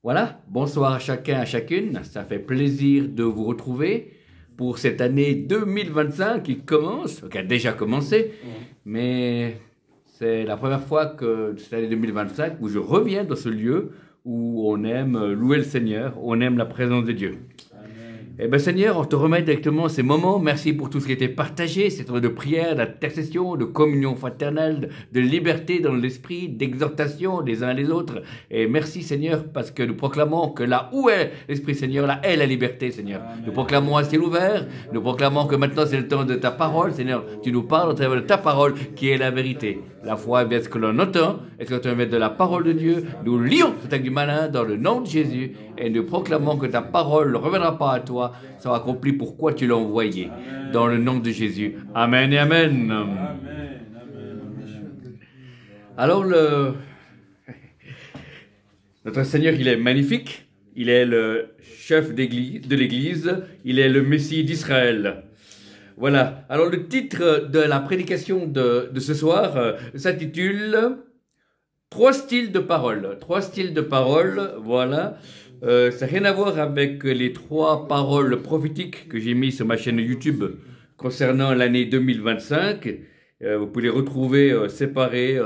Voilà, bonsoir à chacun, à chacune. Ça fait plaisir de vous retrouver pour cette année 2025 qui commence, qui a déjà commencé, mais c'est la première fois que cette année 2025 où je reviens dans ce lieu où on aime louer le Seigneur, on aime la présence de Dieu. Eh bien Seigneur, on te remet directement ces moments. Merci pour tout ce qui a été partagé, ces temps de prière, d'intercession, de communion fraternelle, de liberté dans l'esprit, d'exhortation des uns les autres. Et merci Seigneur parce que nous proclamons que là où est l'Esprit Seigneur, là est la liberté Seigneur. Nous proclamons un ciel ouvert, nous proclamons que maintenant c'est le temps de ta parole Seigneur. Tu nous parles au travers de ta parole qui est la vérité. La foi vient de ce que l'on entend, et ce que l'on vient de la parole de Dieu. Nous lions ce texte du malin dans le nom de Jésus et nous proclamons que ta parole ne reviendra pas à toi, sera accompli pourquoi tu l'as envoyé. Dans le nom de Jésus. Amen et Amen. Alors, notre Seigneur, il est magnifique. Il est le chef de l'Église. Il est le Messie d'Israël. Voilà. Alors, le titre de la prédication de ce soir s'intitule « Trois styles de parole ». Trois styles de parole, voilà. Ça n'a rien à voir avec les trois paroles prophétiques que j'ai mis sur ma chaîne YouTube concernant l'année 2025. Vous pouvez les retrouver séparées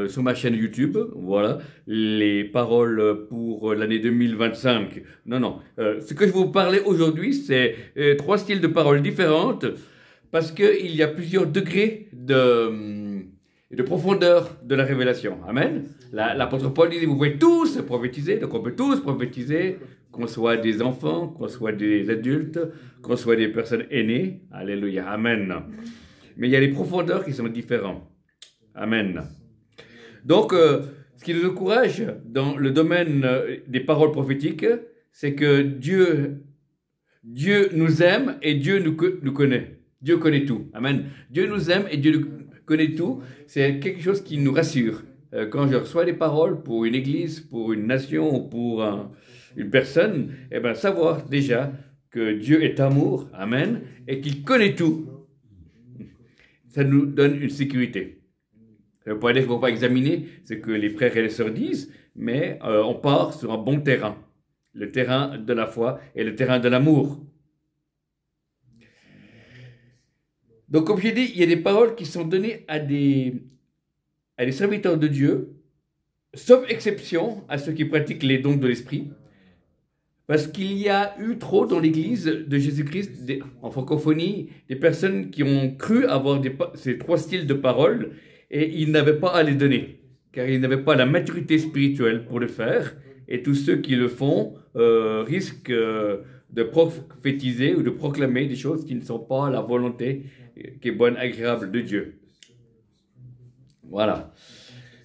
sur ma chaîne YouTube. Voilà, les paroles pour l'année 2025. Non. Ce que je vais vous parler aujourd'hui, c'est trois styles de paroles différentes parce qu'il y a plusieurs degrés de profondeur de la révélation. Amen. L'apôtre Paul disait, vous pouvez tous prophétiser, donc on peut tous prophétiser, qu'on soit des enfants, qu'on soit des adultes, qu'on soit des personnes aînées. Alléluia. Amen. Mais il y a des profondeurs qui sont différentes. Amen. Donc, ce qui nous encourage dans le domaine des paroles prophétiques, c'est que Dieu nous aime et Dieu nous connaît. Dieu connaît tout. Amen. Dieu nous aime et Dieu nous connaît tout. C'est quelque chose qui nous rassure. Quand je reçois des paroles pour une église, pour une nation, pour une personne, eh bien, savoir déjà que Dieu est amour, amen, et qu'il connaît tout, ça nous donne une sécurité. Ça ne veut pas dire qu'il ne faut pas examiner ce que les frères et les sœurs disent, mais on part sur un bon terrain, le terrain de la foi et le terrain de l'amour. Donc, comme j'ai dit, il y a des paroles qui sont données à des serviteurs de Dieu, sauf exception à ceux qui pratiquent les dons de l'esprit, parce qu'il y a eu trop dans l'Église de Jésus-Christ, en francophonie, des personnes qui ont cru avoir ces trois styles de paroles et ils n'avaient pas à les donner, car ils n'avaient pas la maturité spirituelle pour le faire, et tous ceux qui le font risquent de prophétiser ou de proclamer des choses qui ne sont pas la volonté qui est bonne, agréable de Dieu. Voilà.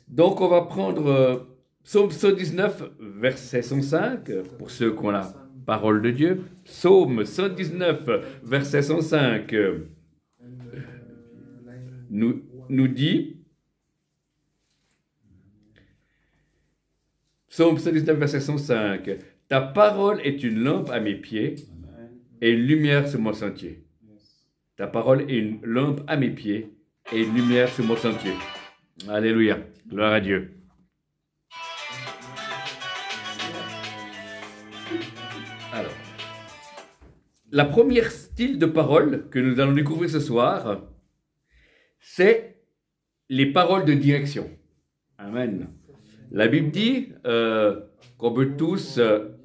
Donc, on va prendre Psaume 119, verset 105, pour ceux qui ont la parole de Dieu. Psaume 119, verset 105, nous dit, Psaume 119, verset 105, « Ta parole est une lampe à mes pieds et une lumière sur mon sentier. » Ta parole est une lampe à mes pieds et une lumière sur mon sentier. Alléluia. Gloire à Dieu. Alors, la première style de parole que nous allons découvrir ce soir, c'est les paroles de direction. Amen. La Bible dit qu'on peut tous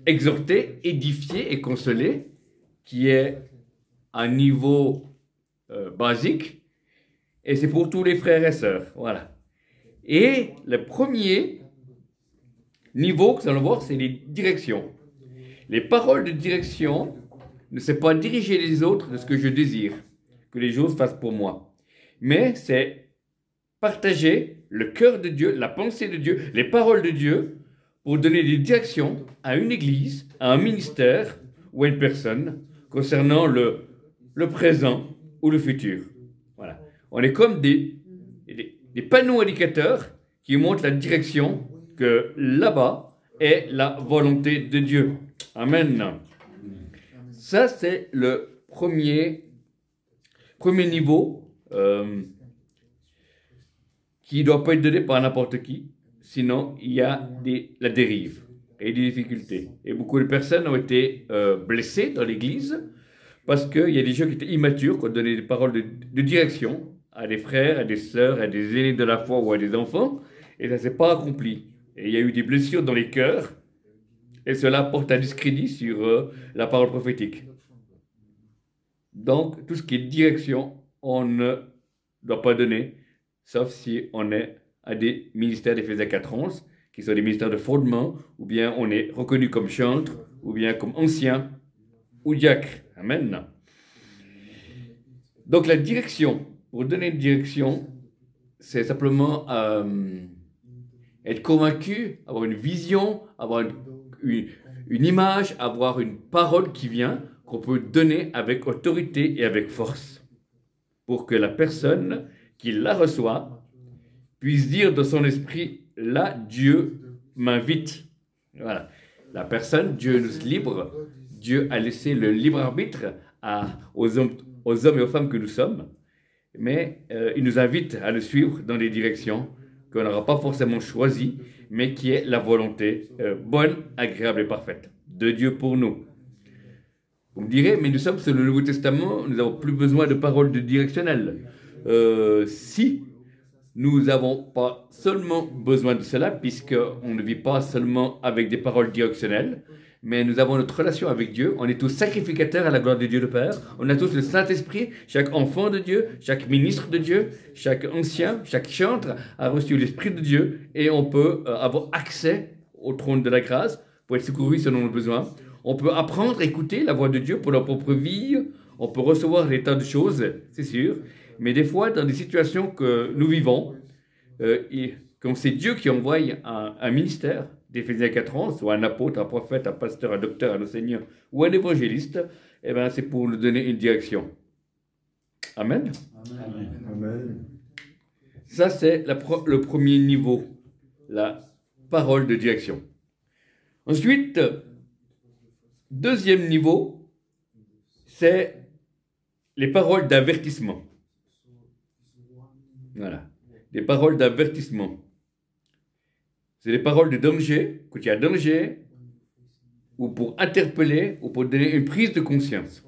exhorter, édifier et consoler, qui est un niveau basique, et c'est pour tous les frères et sœurs. Voilà. Et le premier niveau que nous allons voir, c'est les directions. Les paroles de direction ne c'est pas diriger les autres de ce que je désire, que les choses fassent pour moi, mais c'est partager le cœur de Dieu, la pensée de Dieu, les paroles de Dieu, pour donner des directions à une église, à un ministère ou à une personne concernant le présent ou le futur. Voilà. On est comme des panneaux indicateurs qui montrent la direction que là-bas est la volonté de Dieu. Amen. Ça, c'est le premier niveau qui ne doit pas être donné par n'importe qui, sinon il y a la dérive. et des difficultés. Et beaucoup de personnes ont été blessées dans l'Église parce qu'il y a des gens qui étaient immatures, qui ont donné des paroles de direction à des frères, à des sœurs, à des aînés de la foi ou à des enfants, et ça ne s'est pas accompli. Et il y a eu des blessures dans les cœurs, et cela porte un discrédit sur la parole prophétique. Donc, tout ce qui est direction, on ne doit pas donner, sauf si on est à des ministères d'Éphésiens 4:11, qui sont des ministères de fondement, ou bien on est reconnu comme chantre, ou bien comme ancien, ou diacre. Amen. Donc la direction, pour donner une direction, c'est simplement être convaincu, avoir une vision, avoir une image, avoir une parole qui vient, qu'on peut donner avec autorité et avec force, pour que la personne qui la reçoit puisse dire de son esprit, là, Dieu m'invite. Voilà. La personne, Dieu nous libre, Dieu a laissé le libre arbitre aux hommes et aux femmes que nous sommes, mais il nous invite à le suivre dans des directions qu'on n'aura pas forcément choisies, mais qui est la volonté bonne, agréable et parfaite de Dieu pour nous. Vous me direz, mais nous sommes sur le Nouveau Testament, nous n'avons plus besoin de paroles directionnelles. Si nous n'avons pas seulement besoin de cela, puisqu'on ne vit pas seulement avec des paroles directionnelles, mais nous avons notre relation avec Dieu. On est tous sacrificateurs à la gloire de Dieu le Père. On a tous le Saint-Esprit. Chaque enfant de Dieu, chaque ministre de Dieu, chaque ancien, chaque chantre a reçu l'Esprit de Dieu et on peut avoir accès au trône de la grâce pour être secouru selon nos besoins. On peut apprendre à écouter la voix de Dieu pour notre propre vie. On peut recevoir des tas de choses, c'est sûr. Mais des fois, dans des situations que nous vivons, comme c'est Dieu qui envoie un ministère, d'Éphésiens 4:11, soit un apôtre, un prophète, un pasteur, un docteur, un enseignant ou un évangéliste, eh ben, c'est pour nous donner une direction. Amen. Amen. Amen. Ça, c'est le premier niveau, la parole de direction. Ensuite, deuxième niveau, c'est les paroles d'avertissement. Voilà, les paroles d'avertissement. C'est des paroles de danger, quand il y a danger, ou pour interpeller, ou pour donner une prise de conscience.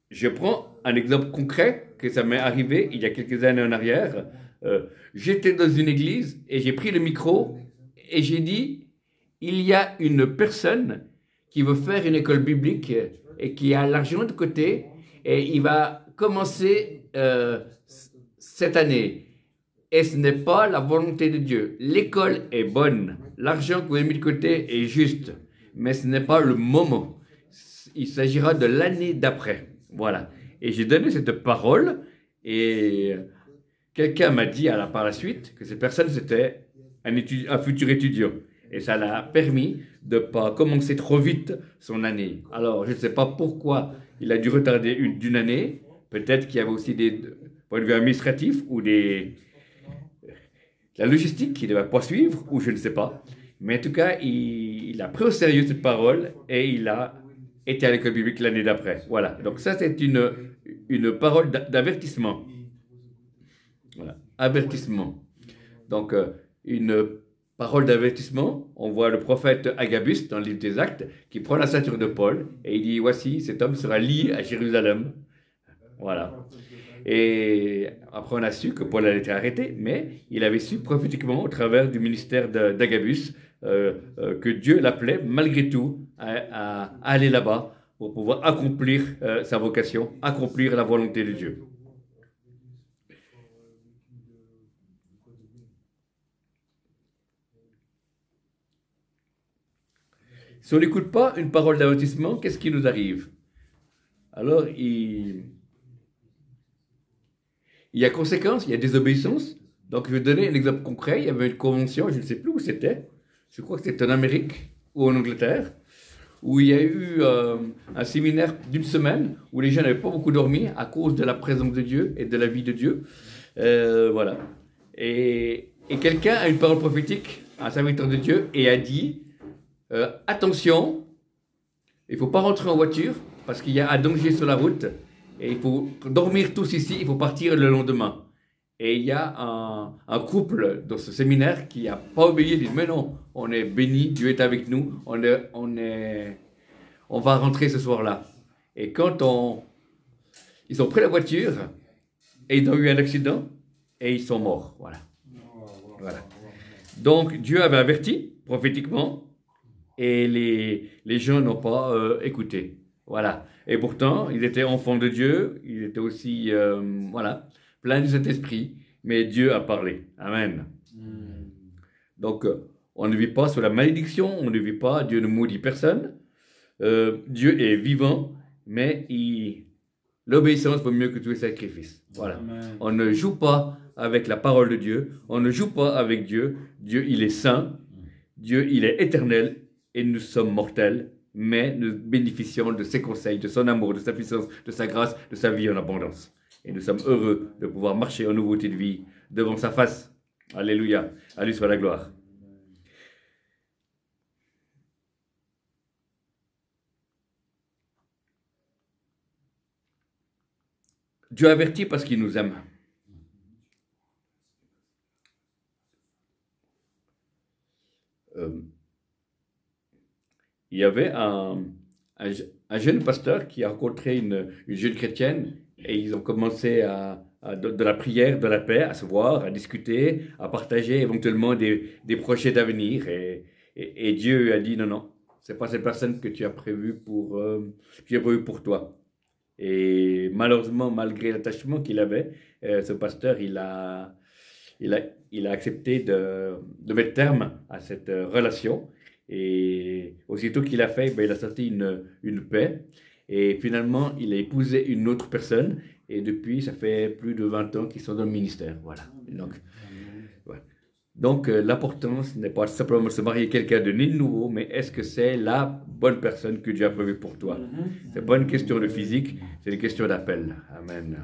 Je prends un exemple concret que ça m'est arrivé il y a quelques années en arrière. J'étais dans une église et j'ai pris le micro et j'ai dit, il y a une personne qui veut faire une école biblique et qui a l'argent de côté et il va commencer cette année. Et ce n'est pas la volonté de Dieu. L'école est bonne. L'argent que vous avez mis de côté est juste. Mais ce n'est pas le moment. Il s'agira de l'année d'après. Voilà. Et j'ai donné cette parole. Et quelqu'un m'a dit par la suite que cette personne, c'était un futur étudiant. Et ça l'a permis de ne pas commencer trop vite son année. Alors, je ne sais pas pourquoi il a dû retarder d'une année. Peut-être qu'il y avait aussi des points de vue administratifs ou la logistique qu'il devait pas suivre, ou je ne sais pas. Mais en tout cas, il a pris au sérieux cette parole et il a été à l'école biblique l'année d'après. Voilà. Donc ça, c'est une parole d'avertissement. Voilà. Avertissement. Donc, une parole d'avertissement. On voit le prophète Agabus dans le livre des Actes qui prend la ceinture de Paul et il dit, voici, cet homme sera lié à Jérusalem. Voilà. Et après, on a su que Paul avait été arrêté, mais il avait su prophétiquement, au travers du ministère d'Agabus, que Dieu l'appelait, malgré tout, à aller là-bas pour pouvoir accomplir sa vocation, accomplir la volonté de Dieu. Si on n'écoute pas une parole d'avertissement, qu'est-ce qui nous arrive? Alors, il y a conséquence, il y a désobéissance. Donc, je vais donner un exemple concret. Il y avait une convention, je ne sais plus où c'était. Je crois que c'était en Amérique ou en Angleterre, où il y a eu un séminaire d'une semaine où les gens n'avaient pas beaucoup dormi à cause de la présence de Dieu et de la vie de Dieu. Voilà. Et quelqu'un a une parole prophétique, un serviteur de Dieu, et a dit attention, il ne faut pas rentrer en voiture parce qu'il y a un danger sur la route. Et il faut dormir tous ici, il faut partir le lendemain. Et il y a un couple dans ce séminaire qui n'a pas obéi, il dit mais non, on est béni, Dieu est avec nous, on va rentrer ce soir-là. Et quand ils ont pris la voiture, et ils ont eu un accident, et ils sont morts. Voilà. Donc Dieu avait averti prophétiquement, et les gens n'ont pas écouté. Voilà. Et pourtant, ils étaient enfants de Dieu, ils étaient aussi, voilà, pleins du Saint-Esprit, mais Dieu a parlé. Amen. Donc, on ne vit pas sous la malédiction, on ne vit pas, Dieu ne maudit personne. Dieu est vivant, mais l'obéissance vaut mieux que tous les sacrifices. Voilà. Amen. On ne joue pas avec la parole de Dieu, on ne joue pas avec Dieu. Dieu, il est saint, Dieu, il est éternel, et nous sommes mortels, mais nous bénéficions de ses conseils, de son amour, de sa puissance, de sa grâce, de sa vie en abondance. Et nous sommes heureux de pouvoir marcher en nouveauté de vie devant sa face. Alléluia. À lui soit la gloire. Dieu avertit parce qu'il nous aime. Il y avait un jeune pasteur qui a rencontré une jeune chrétienne et ils ont commencé de la prière, de la paix, à se voir, à discuter, à partager éventuellement des projets d'avenir. Et Dieu a dit non, c'est pas cette personne que tu as prévu pour toi. Et malheureusement, malgré l'attachement qu'il avait, ce pasteur, il a accepté de mettre terme à cette relation. Et aussitôt qu'il a fait, il a sorti une paix. Et finalement, il a épousé une autre personne. Et depuis, ça fait plus de 20 ans qu'ils sont dans le ministère. Voilà. Donc, l'importance n'est pas simplement de se marier quelqu'un de né de nouveau, mais est-ce que c'est la bonne personne que Dieu a prévue pour toi? Ce n'est pas une question de physique, c'est une question d'appel. Amen.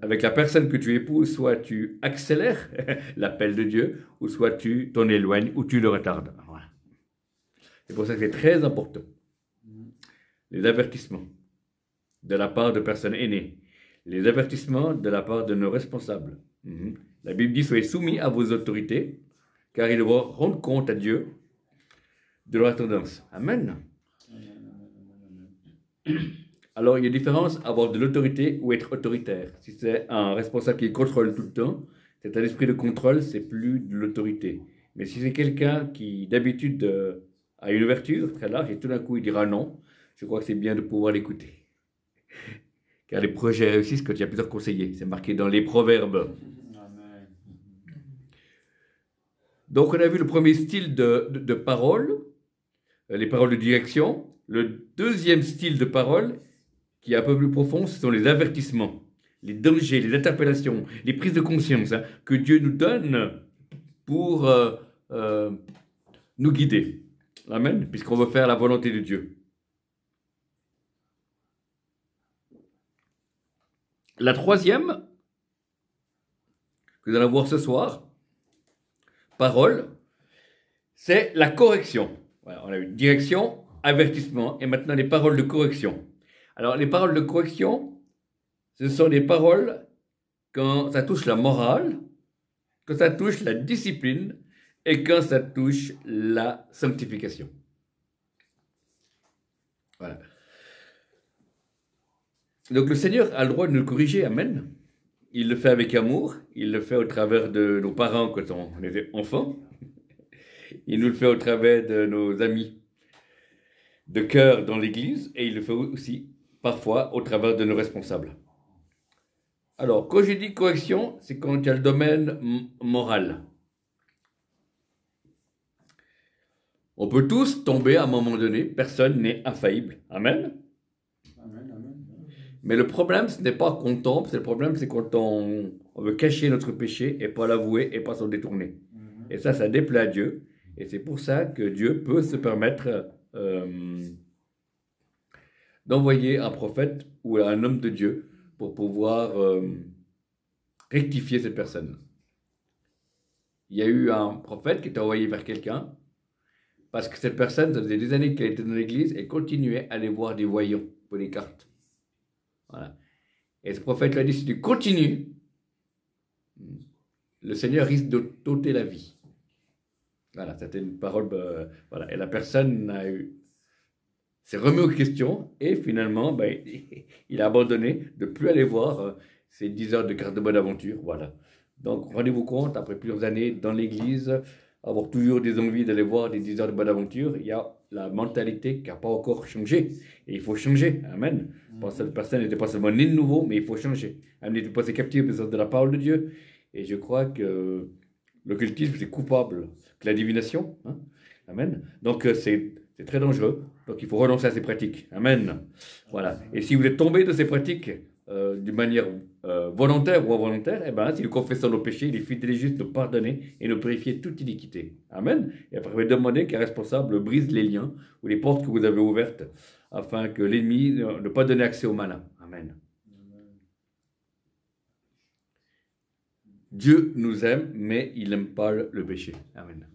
Avec la personne que tu épouses, soit tu accélères l'appel de Dieu, ou soit tu t'en éloignes, ou tu le retardes. Voilà. C'est pour ça que c'est très important. Les avertissements de la part de personnes aînées, les avertissements de la part de nos responsables. La Bible dit, soyez soumis à vos autorités, car ils vont rendre compte à Dieu de leur tendance. Amen. Alors, il y a une différence avoir de l'autorité ou être autoritaire. Si c'est un responsable qui contrôle tout le temps, c'est un esprit de contrôle, c'est plus de l'autorité. Mais si c'est quelqu'un qui, d'habitude, a une ouverture très large et tout d'un coup il dira non, je crois que c'est bien de pouvoir l'écouter. Car les projets réussissent quand il y a plusieurs conseillers. C'est marqué dans les proverbes. Amen. Donc, on a vu le premier style de parole, les paroles de direction. Le deuxième style de parole, qui est un peu plus profond, ce sont les avertissements, les dangers, les interpellations, les prises de conscience que Dieu nous donne pour nous guider. Amen, puisqu'on veut faire la volonté de Dieu. La troisième, que nous allons voir ce soir, parole, c'est la correction. Voilà, on a eu direction, avertissement, et maintenant les paroles de correction. Alors, les paroles de correction, ce sont des paroles quand ça touche la morale, quand ça touche la discipline, et quand ça touche la sanctification. Voilà. Donc le Seigneur a le droit de nous corriger, amen. Il le fait avec amour, il le fait au travers de nos parents quand on était enfants, il nous le fait au travers de nos amis de cœur dans l'Église, et il le fait aussi parfois au travers de nos responsables. Alors, quand je dis correction, c'est quand il y a le domaine moral. On peut tous tomber à un moment donné, personne n'est infaillible, amen. Mais le problème, ce n'est pas qu'on tombe, le problème, c'est quand on veut cacher notre péché et pas l'avouer et pas s'en détourner. Et ça déplaît à Dieu. Et c'est pour ça que Dieu peut se permettre d'envoyer un prophète ou un homme de Dieu pour pouvoir rectifier cette personne. Il y a eu un prophète qui était envoyé vers quelqu'un parce que cette personne, ça faisait des années qu'elle était dans l'église et continuait à aller voir des voyants pour des cartes. Voilà. Et ce prophète lui a dit, si tu continues, le Seigneur risque de t'ôter la vie. Voilà, c'était une parole, voilà, et la personne s'est remis aux questions, et finalement, ben, il a abandonné de ne plus aller voir ces 10 heures de carte de bonne aventure, voilà. Donc, rendez-vous compte, après plusieurs années dans l'église, avoir toujours des envies d'aller voir des 10 heures de bonne aventure, il y a la mentalité qui n'a pas encore changé, et il faut changer, amen. Cette personne n'était pas seulement née de nouveau, mais il faut changer. Elle n'était pas captive de la parole de Dieu, et je crois que l'occultisme, c'est coupable que la divination, hein? Amen. Donc, c'est très dangereux. Donc, il faut renoncer à ces pratiques. Amen. Voilà. Et si vous êtes tombé de ces pratiques d'une manière volontaire ou involontaire, eh ben, si nous confessons nos péchés, il est fidèle et juste de pardonner et de purifier toute iniquité. Amen. Et après, vous demandez qu'un responsable brise les liens ou les portes que vous avez ouvertes afin que l'ennemi ne pas donner accès au malin. Amen. Dieu nous aime, mais il n'aime pas le péché. Amen.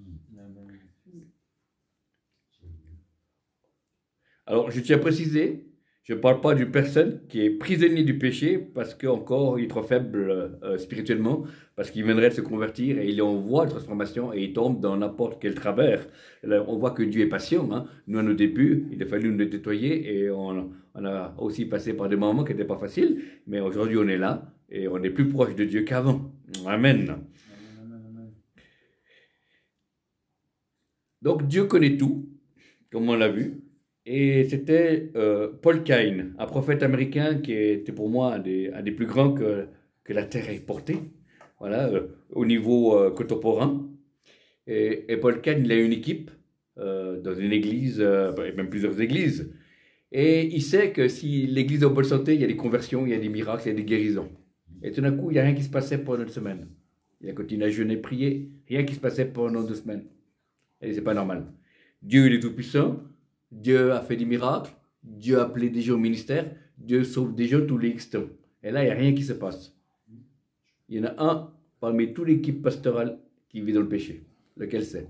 Alors, je tiens à préciser, je ne parle pas d'une personne qui est prisonnier du péché parce qu'encore il est trop faible spirituellement, parce qu'il viendrait de se convertir et il est en voie de transformation et il tombe dans n'importe quel travers. Là, on voit que Dieu est patient. Hein. Nous, à nos débuts, il a fallu nous nettoyer et on a aussi passé par des moments qui n'étaient pas faciles, mais aujourd'hui on est là et on est plus proche de Dieu qu'avant. Amen. Donc Dieu connaît tout, comme on l'a vu. Et c'était Paul Cain, un prophète américain qui était pour moi un des plus grands que la terre ait porté, voilà, au niveau contemporain. Et Paul Cain, il a une équipe dans une église, et même plusieurs églises. Et il sait que si l'église est en bonne santé, il y a des conversions, il y a des miracles, il y a des guérisons. Et tout d'un coup, il n'y a rien qui se passait pendant une semaine. Il a continué à jeûner, prier, rien qui se passait pendant 2 semaines. Et c'est pas normal. Dieu, il est tout puissant. Dieu a fait des miracles, Dieu a appelé des gens au ministère, Dieu sauve des gens tous les X temps. Et là, il n'y a rien qui se passe. Il y en a un parmi toute l'équipe pastorale qui vit dans le péché. Lequel c'est?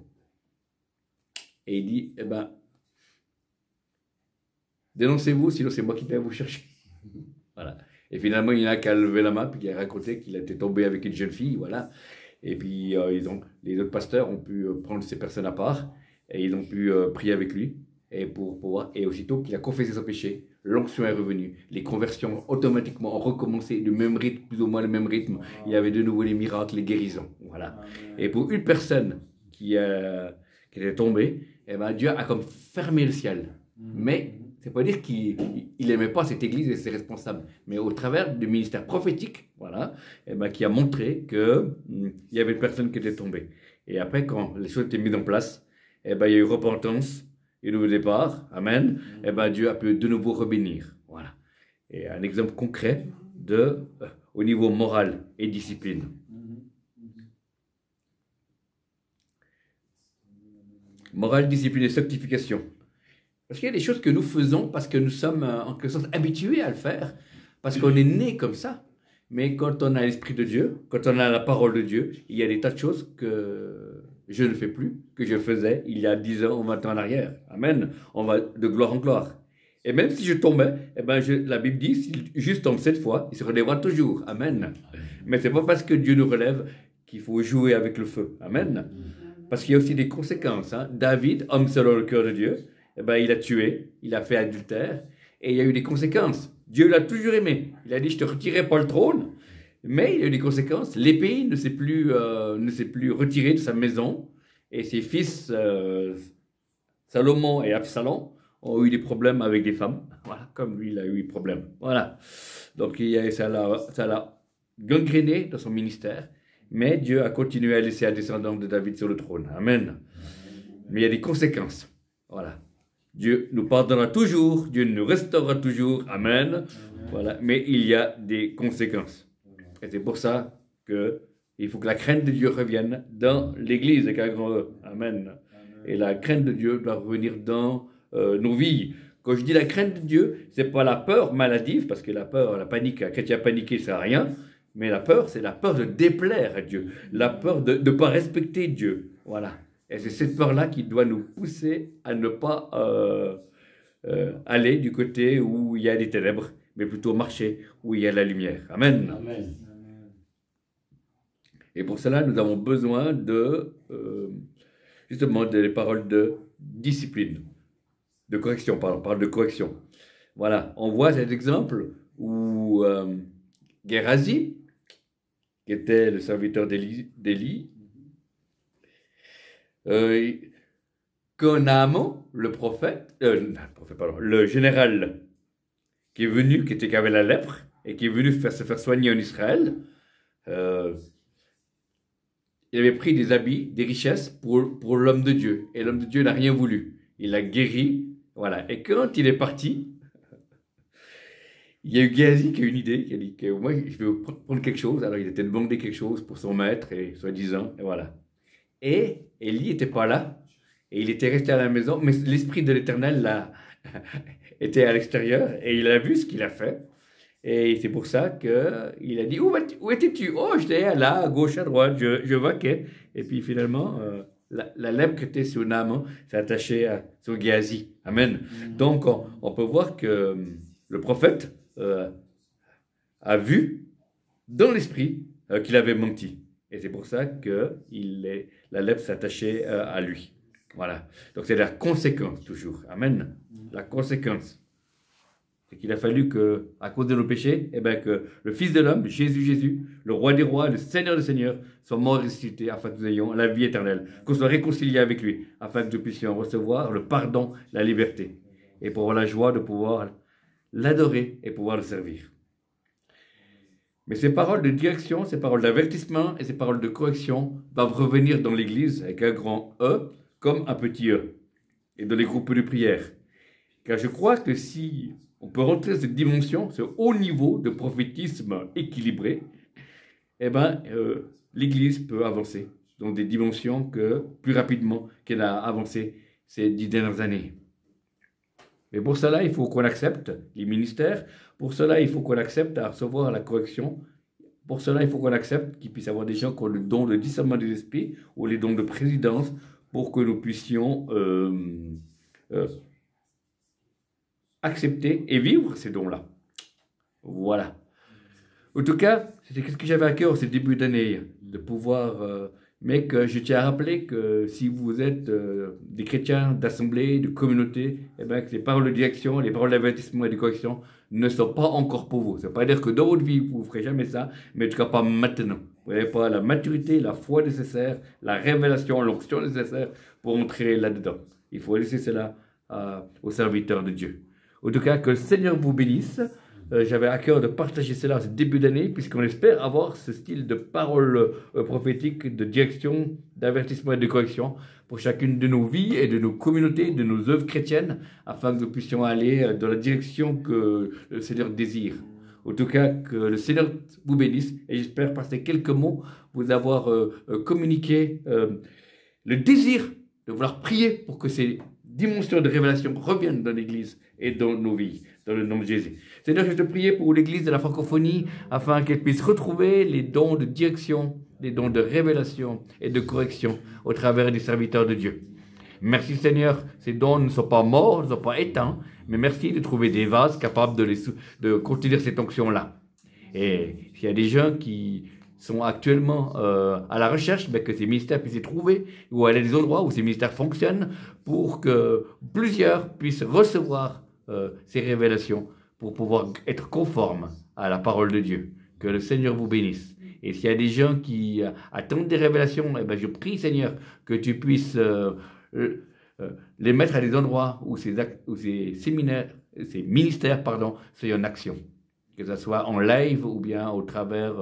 Et il dit, eh ben, dénoncez-vous, sinon c'est moi qui vais vous chercher. Voilà. Et finalement, il y en a qui a levé la main, puis qui a raconté qu'il était tombé avec une jeune fille, voilà. Et puis, les autres pasteurs ont pu prendre ces personnes à part, et ils ont pu prier avec lui. Et aussitôt qu'il a confessé son péché, l'onction est revenue. Les conversions automatiquement ont recommencé du même rythme, plus ou moins le même rythme. Il y avait de nouveau les miracles, les guérisons. Voilà. Et pour une personne qui était tombée, eh ben, Dieu a comme fermé le ciel. Mais c'est pas dire qu'il n'aimait pas cette église et ses responsables. Mais au travers du ministère prophétique, voilà, eh ben, qui a montré qu'il y avait une personne qui était tombée. Et après, quand les choses étaient mises en place, eh ben, il y a eu repentance. Et nouveau départ, amen, et ben Dieu a pu de nouveau rebénir. Voilà. Et un exemple concret au niveau moral et discipline. Morale, discipline et sanctification. Parce qu'il y a des choses que nous faisons parce que nous sommes en quelque sorte habitués à le faire, parce qu'on est né comme ça. Mais quand on a l'Esprit de Dieu, quand on a la parole de Dieu, il y a des tas de choses que je ne fais plus, que je faisais il y a 10 ans ou 20 ans en arrière. Amen. On va de gloire en gloire. Et même si je tombais, eh ben la Bible dit, si juste tombe 7 fois, il se relèvera toujours. Amen. Mais ce n'est pas parce que Dieu nous relève qu'il faut jouer avec le feu. Amen. Parce qu'il y a aussi des conséquences. Hein. David, homme selon le cœur de Dieu, eh ben, il a tué, il a fait adultère, et il y a eu des conséquences. Dieu l'a toujours aimé. Il a dit, je ne te retirerai pas le trône. Mais il y a eu des conséquences. L'épée ne s'est plus retirée de sa maison. Et ses fils, Salomon et Absalom, ont eu des problèmes avec des femmes. Voilà, comme lui, il a eu des problèmes. Voilà. Donc, ça l'a gangréné dans son ministère. Mais Dieu a continué à laisser un descendant de David sur le trône. Amen. Mais il y a des conséquences. Voilà. Dieu nous pardonnera toujours. Dieu nous restaurera toujours. Amen. Voilà. Mais il y a des conséquences. Et c'est pour ça qu'il faut que la crainte de Dieu revienne dans l'Église avec un grand E. Amen. Et la crainte de Dieu doit revenir dans nos vies. Quand je dis la crainte de Dieu, ce n'est pas la peur maladive, parce que la peur, la panique, un chrétien paniqué, ça sert à rien. Mais la peur, c'est la peur de déplaire à Dieu. La peur de ne pas respecter Dieu. Voilà. Et c'est cette peur-là qui doit nous pousser à ne pas aller du côté où il y a des ténèbres, mais plutôt marcher où il y a la lumière. Amen. Amen. Et pour cela, nous avons besoin de, justement, des paroles de discipline, de correction, pardon, parole de correction. Voilà, on voit cet exemple où Géhazi, qui était le serviteur d'Élie, que Naaman, le général qui est venu, qui avait la lèpre, et qui est venu se faire soigner en Israël, il avait pris des habits, des richesses pour l'homme de Dieu. Et l'homme de Dieu n'a rien voulu. Il l'a guéri, voilà. Et quand il est parti, il y a eu Géhazi qui a eu une idée, qui a dit que moi, je vais prendre quelque chose. Alors il était demandé quelque chose pour son maître, et soi-disant, et voilà. Et Élie n'était pas là, et il était resté à la maison, mais l'Esprit de l'Éternel était à l'extérieur, et il a vu ce qu'il a fait. Et c'est pour ça qu'il a dit, où étais-tu? Oh, j'étais là, à gauche, à droite, je vaquais. Et puis finalement, la lèpre qui était sur Naaman s'est attachée sur Géhazi. Amen. Donc, on peut voir que le prophète a vu dans l'esprit qu'il avait menti. Et c'est pour ça que la lèpre s'est attachée à lui. Voilà. Donc, c'est la conséquence, toujours. Amen. La conséquence. C'est qu'il a fallu que, à cause de nos péchés, que le Fils de l'homme, Jésus, le Roi des rois, le Seigneur des seigneurs, soit mort et ressuscité afin que nous ayons la vie éternelle, qu'on soit réconciliés avec lui, afin que nous puissions recevoir le pardon, la liberté, et pour avoir la joie de pouvoir l'adorer et pouvoir le servir. Mais ces paroles de direction, ces paroles d'avertissement et ces paroles de correction doivent revenir dans l'Église avec un grand E comme un petit E, et dans les groupes de prière. Car je crois que si on peut rentrer dans cette dimension, ce haut niveau de prophétisme équilibré, l'Église peut avancer dans des dimensions plus rapidement qu'elle a avancé ces 10 dernières années. Mais pour cela, il faut qu'on accepte les ministères. Pour cela, il faut qu'on accepte à recevoir la correction. Pour cela, il faut qu'on accepte qu'il puisse y avoir des gens qui ont le don de discernement des esprits ou les dons de présidence pour que nous puissions accepter et vivre ces dons-là. Voilà. En tout cas, c'était ce que j'avais à cœur ce début d'année, de pouvoir... mais que je tiens à rappeler que si vous êtes des chrétiens d'assemblée, de communauté, que les paroles de direction, les paroles d'avertissement et de correction ne sont pas encore pour vous. Ça ne veut pas dire que dans votre vie, vous ne ferez jamais ça, mais en tout cas pas maintenant. Vous n'avez pas la maturité, la foi nécessaire, la révélation, l'onction nécessaire pour entrer là-dedans. Il faut laisser cela aux serviteurs de Dieu. En tout cas, que le Seigneur vous bénisse. J'avais à cœur de partager cela en ce début d'année, puisqu'on espère avoir ce style de parole prophétique, de direction, d'avertissement et de correction pour chacune de nos vies et de nos communautés, de nos œuvres chrétiennes, afin que nous puissions aller dans la direction que le Seigneur désire. En tout cas, que le Seigneur vous bénisse, et j'espère par ces quelques mots vous avoir communiqué le désir de vouloir prier pour que ces dimensions de révélation reviennent dans l'Église et dans nos vies, dans le nom de Jésus. Seigneur, je te prie pour l'Église de la francophonie, afin qu'elle puisse retrouver les dons de direction, les dons de révélation et de correction au travers des serviteurs de Dieu. Merci Seigneur, ces dons ne sont pas morts, ne sont pas éteints, mais merci de trouver des vases capables de contenir cette onction-là. Et s'il y a des gens qui sont actuellement à la recherche, que ces ministères puissent les trouver, ou aller à des endroits où ces ministères fonctionnent, pour que plusieurs puissent recevoir ces révélations, pour pouvoir être conformes à la parole de Dieu. Que le Seigneur vous bénisse. Et s'il y a des gens qui attendent des révélations, je prie Seigneur que tu puisses les mettre à des endroits où ces ministères soient en action. Que ce soit en live ou bien au travers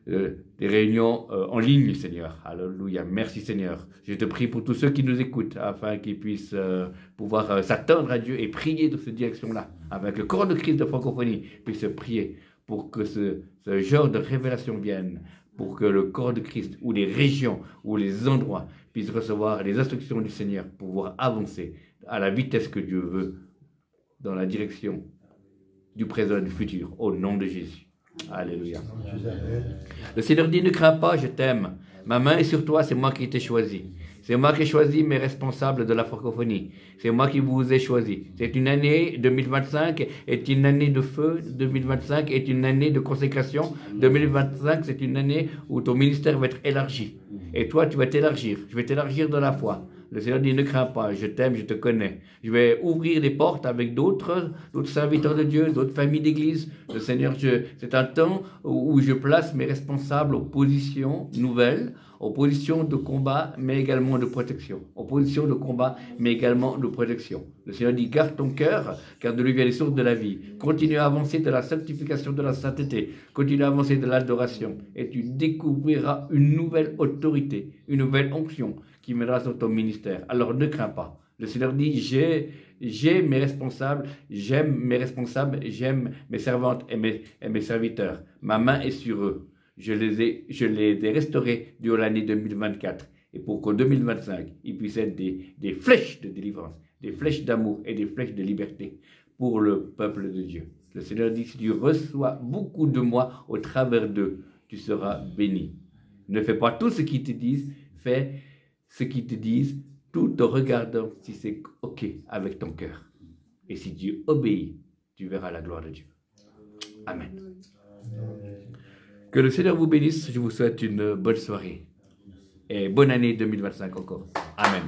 des réunions en ligne, Seigneur. Alléluia. Merci, Seigneur. Je te prie pour tous ceux qui nous écoutent, afin qu'ils puissent pouvoir s'attendre à Dieu et prier dans cette direction-là, avec le corps de Christ de francophonie puisse prier pour que ce genre de révélation vienne, pour que le corps de Christ, ou les régions, ou les endroits, puissent recevoir les instructions du Seigneur pour pouvoir avancer à la vitesse que Dieu veut, dans la direction du présent et du futur, au nom de Jésus. Alléluia. Le Seigneur dit, ne crains pas, je t'aime. Ma main est sur toi, c'est moi qui t'ai choisi. C'est moi qui ai choisi mes responsables de la francophonie. C'est moi qui vous ai choisi. C'est une année 2025 est une année de feu. 2025 est une année de consécration. 2025, c'est une année où ton ministère va être élargi. Et toi, tu vas t'élargir. Je vais t'élargir dans la foi. Le Seigneur dit, ne crains pas, je t'aime, je te connais. Je vais ouvrir des portes avec d'autres serviteurs de Dieu, d'autres familles d'église. Le Seigneur, c'est un temps où je place mes responsables aux positions nouvelles, aux positions de combat, mais également de protection. Aux positions de combat, mais également de protection. Le Seigneur dit, garde ton cœur, car de lui vient les sources de la vie. Continue à avancer de la sanctification de la sainteté. Continue à avancer de l'adoration. Et tu découvriras une nouvelle autorité, une nouvelle onction qui mènera sur ton ministère. Alors ne crains pas. Le Seigneur dit, j'ai mes responsables, j'aime mes servantes et mes serviteurs. Ma main est sur eux. Je les ai restaurés durant l'année 2024. Et pour qu'en 2025, ils puissent être des flèches de délivrance, des flèches d'amour et des flèches de liberté pour le peuple de Dieu. Le Seigneur dit, si tu reçois beaucoup de moi au travers d'eux, tu seras béni. Ne fais pas tout ce qu'ils te disent, fais ce qu'ils te disent, tout en regardant si c'est OK avec ton cœur. Et si tu obéis, tu verras la gloire de Dieu. Amen. Que le Seigneur vous bénisse. Je vous souhaite une bonne soirée. Et bonne année 2025 encore. Amen.